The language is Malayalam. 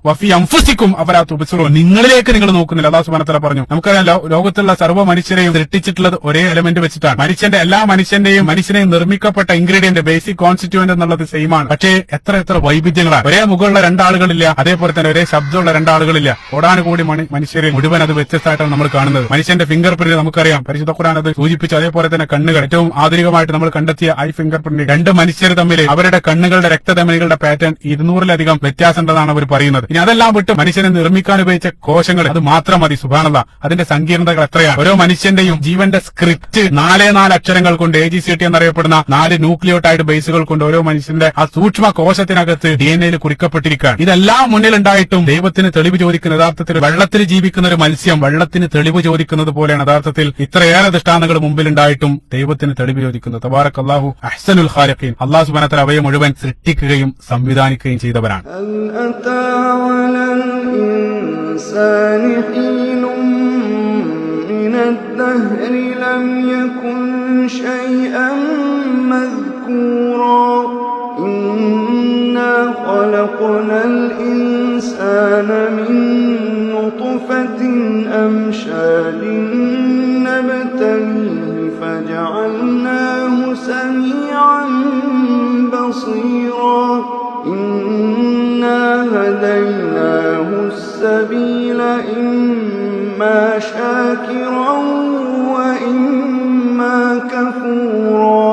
വഫി അൻഫുസിക്കും അഫലാ തുബ്സിറൂൻ, നിങ്ങളിലേക്ക് നിങ്ങൾ നോക്കുന്നില്ല. അല്ലാഹു സുബ്ഹാനഹു വ തആല പറഞ്ഞു. നമുക്കറിയാം ലോകത്തുള്ള സർവ്വ മനുഷ്യരെയും സൃഷ്ടിച്ചിട്ടുള്ളത് ഒരേ എലമെന്റ് വെച്ചിട്ടാണ്. എല്ലാ മനുഷ്യനെയും നിർമ്മിക്കപ്പെട്ട ഇൻഗ്രീഡിയന്റ്, ബേസിക് കോൺസ്റ്റിറ്റ്യൂവന്റ് എന്നുള്ളത് സെയിം ആണ്. പക്ഷേ എത്ര വൈവിധ്യങ്ങളാണ്. ഒരേ മുഖമുള്ള രണ്ടാളുകളില്ല, അതേപോലെ തന്നെ ഒരേ ശബ്ദമുള്ള രണ്ടാളുകളില്ല. കോടാനുകൂടി മനുഷ്യരെ മുഴുവൻ അത് വ്യത്യസ്തമായിട്ടാണ് നമ്മൾ കാണുന്നത്. മനുഷ്യന്റെ ഫിംഗർ പ്രിന്റ് നമുക്കറിയാം, പരിശുദ്ധ ഖുർആൻ അത് സൂചിപ്പിച്ചു. അതേപോലെ തന്നെ കണ്ണുകൾ, ഏറ്റവും ആധുനികമായിട്ട് നമ്മൾ കണ്ടെത്തിയ ഐ ഫിംഗർ പ്രിന്റ്, രണ്ട് മനുഷ്യർ തമ്മിൽ അവരുടെ കണ്ണുകളുടെ രക്തധമനികളുടെ പാറ്റേൺ 200-ലധികം വ്യത്യാസമുണ്ടെന്നാണ് അവർ പറയുന്നത്. ഇനി അതെല്ലാം വിട്ട് മനുഷ്യനെ നിർമ്മിക്കാൻ ഉപയോഗിച്ച കോശങ്ങൾ അത് മാത്രം മതി. സുബ്ഹാനല്ലാഹ്, അതിന്റെ സങ്കീർണതകൾ എത്രയാണ്. ഓരോ മനുഷ്യന്റെയും ജീവന്റെ സ്ക്രിപ്റ്റ് 4 അക്ഷരങ്ങൾ കൊണ്ട്, AGCT എന്നറിയപ്പെടുന്ന 4 ന്യൂക്ലിയോടൈഡ് ബേസുകൾ കൊണ്ട് ഓരോ മനുഷ്യന്റെ ആ സൂക്ഷ്മ കോശത്തിനകത്ത് DNA കുറിക്കപ്പെട്ടിരിക്കുകയാണ്. ഇതെല്ലാം മുന്നിലുണ്ടായിട്ടും ദൈവത്തിന് തെളിവ് ചോദിക്കുന്ന, യഥാർത്ഥത്തിൽ വെള്ളത്തിൽ ജീവിക്കുന്ന ഒരു മത്സ്യം വെള്ളത്തിന് തെളിവ് ചോദിക്കുന്നത് പോലെയാണ് യഥാർത്ഥത്തിൽ ഇത്രയേറെ ദൃഷ്ടാന്തങ്ങൾ മുമ്പിലുണ്ടായിട്ടും ദൈവത്തിന് തെളിവ് ചോദിക്കുന്നത്. തബാറകല്ലാഹു അഹ്സനുൽ ഖാലിഖീൻ. അല്ലാഹു സുബ്ഹാനഹു വ തആല അവയെ മുഴുവൻ സൃഷ്ടിക്കുകയും സംവിധാനിക്കുകയും ചെയ്തവരാണ്. الدهر لم يكن شيئا مذكورا إنا خلقنا الإنسان من نطفة أمشاج نبتليه فجعلناه سميعا بصيرا إنا هديناه السبيل إما شاكرا وإما كفورا